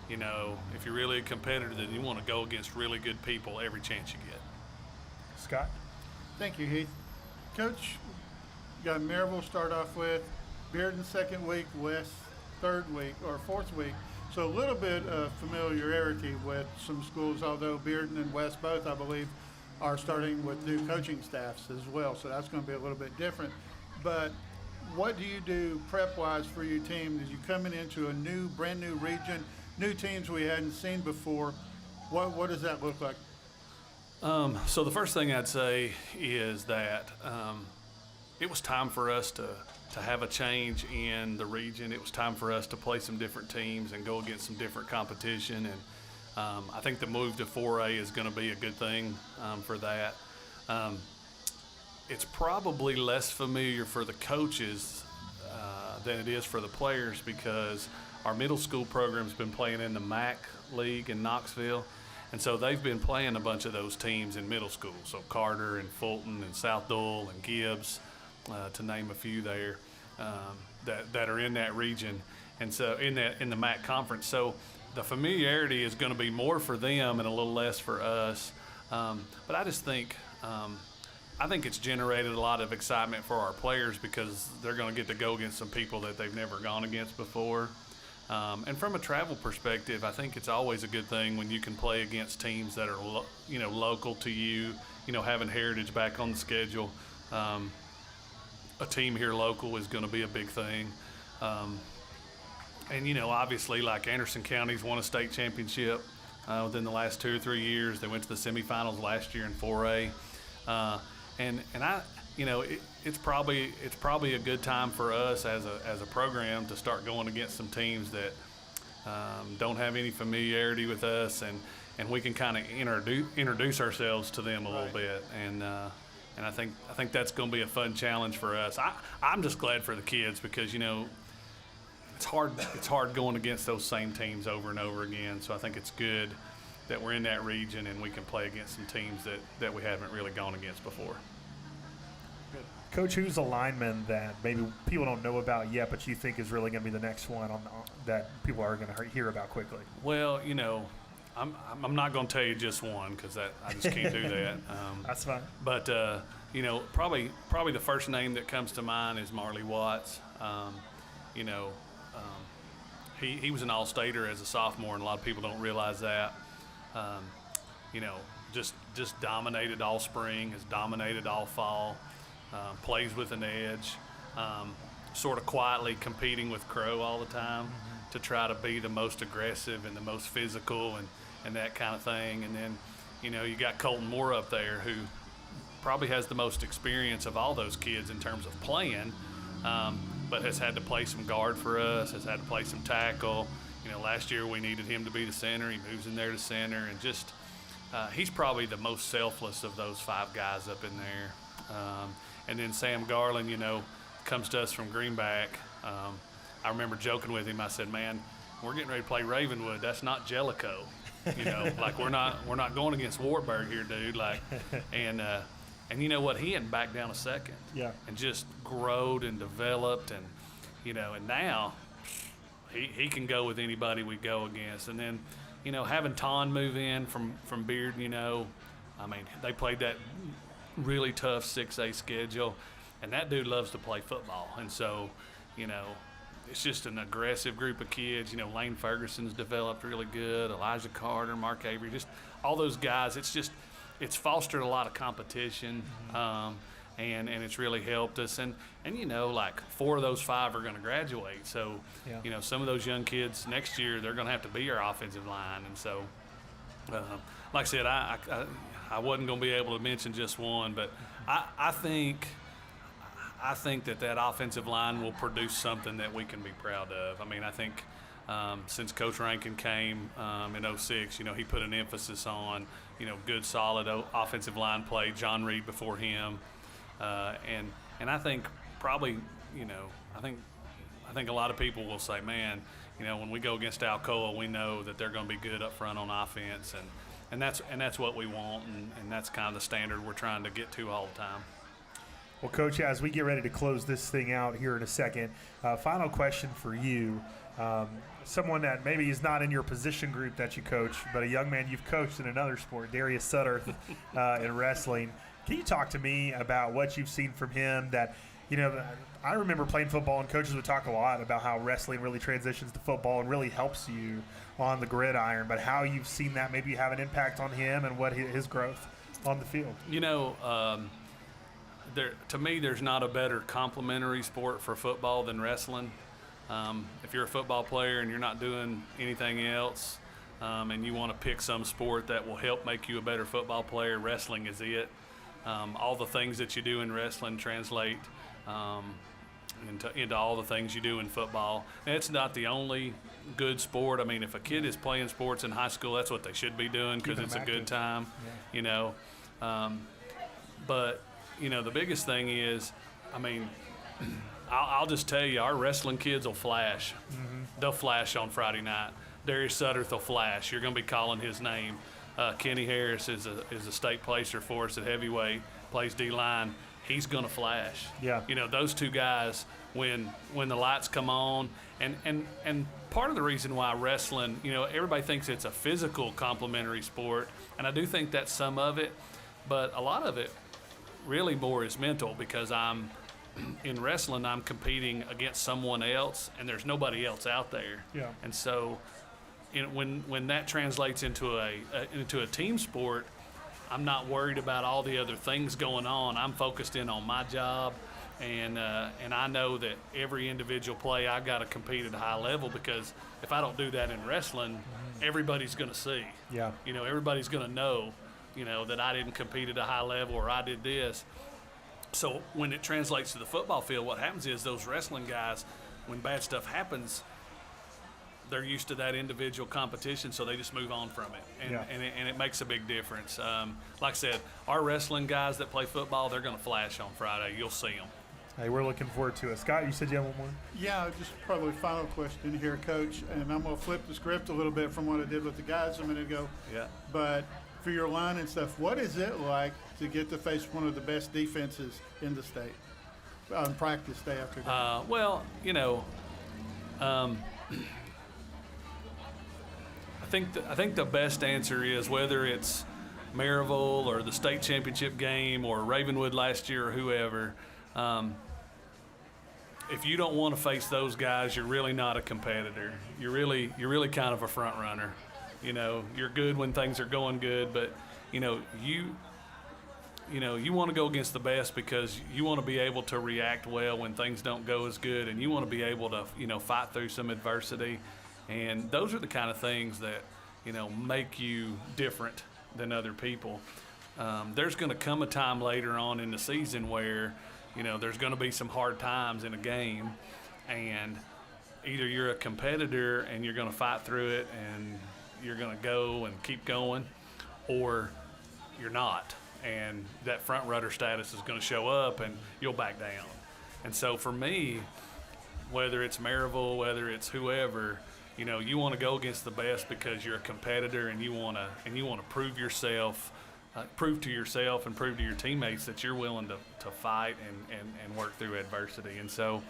then you want to go against really good people every chance you get. Scott? Thank you, Heath. Coach, you got Maryville start off with, Bearden 2nd week, West 3rd week or 4th week. So a little bit of familiarity with some schools, although Bearden and West both, I believe, are starting with new coaching staffs as well. So that's going to be a little bit different. But what do you do prep-wise for your team as you coming into a brand new region, new teams we hadn't seen before? What does that look like? So the first thing I'd say is that it was time for us to have a change in the region. It was time for us to play some different teams and go against some different competition. And I think the move to 4A is going to be a good thing for that. It's probably less familiar for the coaches than it is for the players because our middle school program's been playing in the MAC League in Knoxville. And so they've been playing a bunch of those teams in middle school. So Carter and Fulton and South Dole and Gibbs, to name a few there, that are in that region. And so in the MAC conference. So the familiarity is going to be more for them and a little less for us. But I just think I think it's generated a lot of excitement for our players because they're going to get to go against some people that they've never gone against before. And from a travel perspective, I think it's always a good thing when you can play against teams that are, local to you. Having Heritage back on the schedule, a team here local is going to be a big thing. And obviously, like Anderson County's won a state championship within the last 2 or 3 years. They went to the semifinals last year in 4A. And it's probably a good time for us as a program to start going against some teams that don't have any familiarity with us, and we can kind of introduce ourselves to them a little bit. And I think that's going to be a fun challenge for us. I'm just glad for the kids because it's hard going against those same teams over and over again. So I think it's good that we're in that region and we can play against some teams that we haven't really gone against before. Coach, who's a lineman that maybe people don't know about yet, but you think is really going to be the next one that people are going to hear about quickly? Well, I'm not going to tell you just one because I just can't do that. That's fine. But probably the first name that comes to mind is Marley Watts. He was an All-Stater as a sophomore, and a lot of people don't realize that. Just dominated all spring, has dominated all fall, plays with an edge, sort of quietly competing with Crow all the time to try to be the most aggressive and the most physical and that kind of thing. And then, you got Colton Moore up there who probably has the most experience of all those kids in terms of playing, but has had to play some guard for us, has had to play some tackle. Last year we needed him to be the center. He moves in there to center, and just he's probably the most selfless of those 5 guys up in there. And then Sam Garland, comes to us from Greenback. I remember joking with him. I said, "Man, we're getting ready to play Ravenwood. That's not Jellicoe. Like we're not going against Wartburg here, dude. Like, and you know what? He hadn't backed down a second. Yeah. And just growed and developed, and and now he can go with anybody we go against. And then, having Ton move in from Beard, they played that really tough 6A schedule, and that dude loves to play football. And so, it's just an aggressive group of kids. Lane Ferguson's developed really good, Elijah Carter, Mark Avery, just all those guys. It's fostered a lot of competition, and it's really helped us. And like 4 of those 5 are going to graduate. So, some of those young kids next year, they're going to have to be our offensive line. And so, like I said, I wasn't going to be able to mention just one, but I think that offensive line will produce something that we can be proud of. I think since Coach Rankin came in 06, he put an emphasis on, good, solid offensive line play. John Reed before him. And I think probably, I think a lot of people will say, man, when we go against Alcoa, we know that they're going to be good up front on offense. And that's what we want, and that's kind of the standard we're trying to get to all the time. Well, Coach, as we get ready to close this thing out here in a second, final question for you. Someone that maybe is not in your position group that you coach, but a young man you've coached in another sport, Darius Sutterth, in wrestling. Can you talk to me about what you've seen from him that, I remember playing football, and coaches would talk a lot about how wrestling really transitions to football and really helps you on the gridiron, but how you've seen that maybe have an impact on him and what his growth on the field. To me, there's not a better complementary sport for football than wrestling. If you're a football player and you're not doing anything else, and you want to pick some sport that will help make you a better football player, wrestling is it. All the things that you do in wrestling translate into all the things you do in football. And it's not the only good sport. If a kid is playing sports in high school, that's what they should be doing because it's a good time, But, the biggest thing is, I'll just tell you, our wrestling kids will flash. They'll flash on Friday night. Darius Sutterth will flash. You're going to be calling his name. Kenny Harris is a state placer for us at heavyweight, plays D-line. He's going to flash. Yeah. Those 2 guys, when the lights come on, and part of the reason why wrestling, everybody thinks it's a physical complementary sport, and I do think that's some of it, but a lot of it really more is mental, because in wrestling, I'm competing against someone else, and there's nobody else out there. Yeah. And so, when that translates into a team sport, I'm not worried about all the other things going on. I'm focused in on my job, and I know that every individual play I got to compete at a high level, because if I don't do that in wrestling, everybody's going to see. Yeah. Everybody's going to know, that I didn't compete at a high level or I did this. So when it translates to the football field, what happens is those wrestling guys, when bad stuff happens, they're used to that individual competition, so they just move on from it, and it makes a big difference. Like I said, our wrestling guys that play football, they're going to flash on Friday. You'll see them. Hey, we're looking forward to it. Scott, you said you have one more? Yeah, just probably final question here, Coach, and I'm going to flip the script a little bit from what I did with the guys a minute ago. Yeah. But for your line and stuff, what is it like to get to face one of the best defenses in the state on practice day after day? Well, I think the best answer is, whether it's Maryville or the state championship game or Ravenwood last year or whoever, if you don't want to face those guys, you're really not a competitor. You're really kind of a front runner. You're good when things are going good, but you want to go against the best, because you want to be able to react well when things don't go as good, and you want to be able to fight through some adversity. And those are the kind of things that make you different than other people. There's going to come a time later on in the season where there's going to be some hard times in a game, and either you're a competitor and you're going to fight through it and you're going to go and keep going, or you're not, and that front runner status is going to show up and you'll back down. And so for me, whether it's Maryville, whether it's whoever, you want to go against the best because you're a competitor, and you want to prove to yourself and prove to your teammates that you're willing to fight and work through adversity. And so,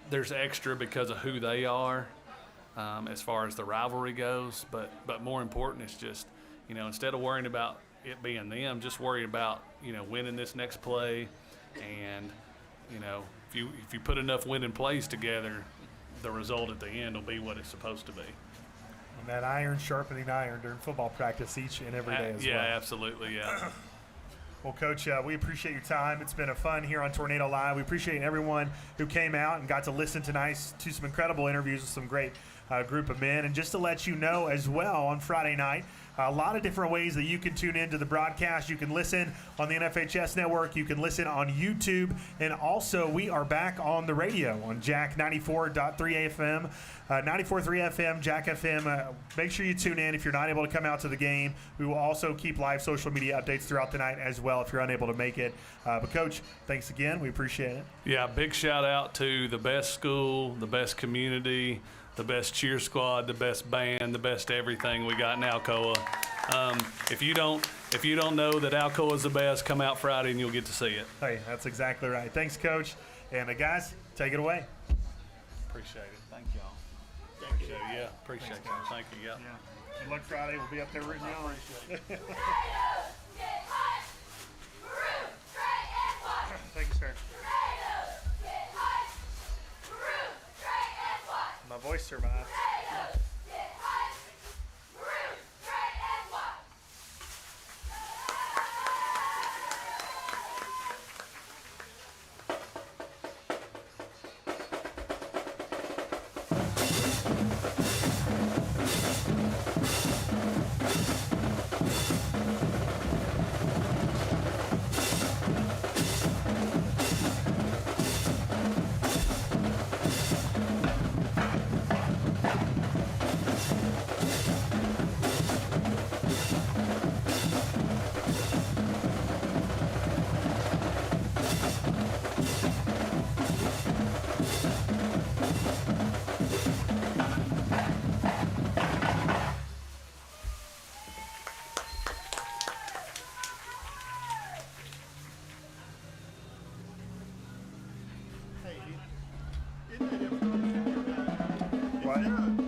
there's extra because of who they are, as far as the rivalry goes. But more important, it's just, instead of worrying about it being them, just worry about, winning this next play. And, if you put enough winning plays together, the result at the end will be what it's supposed to be. And that iron sharpening iron during football practice each and every day as well. Yeah, absolutely, yeah. Well, Coach, we appreciate your time. It's been a fun here on Tornado Live. We appreciate everyone who came out and got to listen tonight to some incredible interviews with some great group of men. And just to let you know as well, on Friday night, a lot of different ways that you can tune into the broadcast. You can listen on the NFHS network. You can listen on YouTube. And also, we are back on the radio on Jack 94.3 FM, 94.3 FM, Jack FM. Make sure you tune in if you're not able to come out to the game. We will also keep live social media updates throughout the night as well if you're unable to make it. But, Coach, thanks again. We appreciate it. Yeah, big shout out to the best school, the best community, the best cheer squad, the best band, the best everything we got in Alcoa. If you don't know that Alcoa is the best, come out Friday and you'll get to see it. Hey, that's exactly right. Thanks, Coach. And guys, take it away. Appreciate it. Thank y'all. Appreciate it. Yeah, appreciate it. Thank you. Yeah. Good luck Friday. We'll be up there right now. Thank you, sir. My voice survived. Hey, isn't that information? What?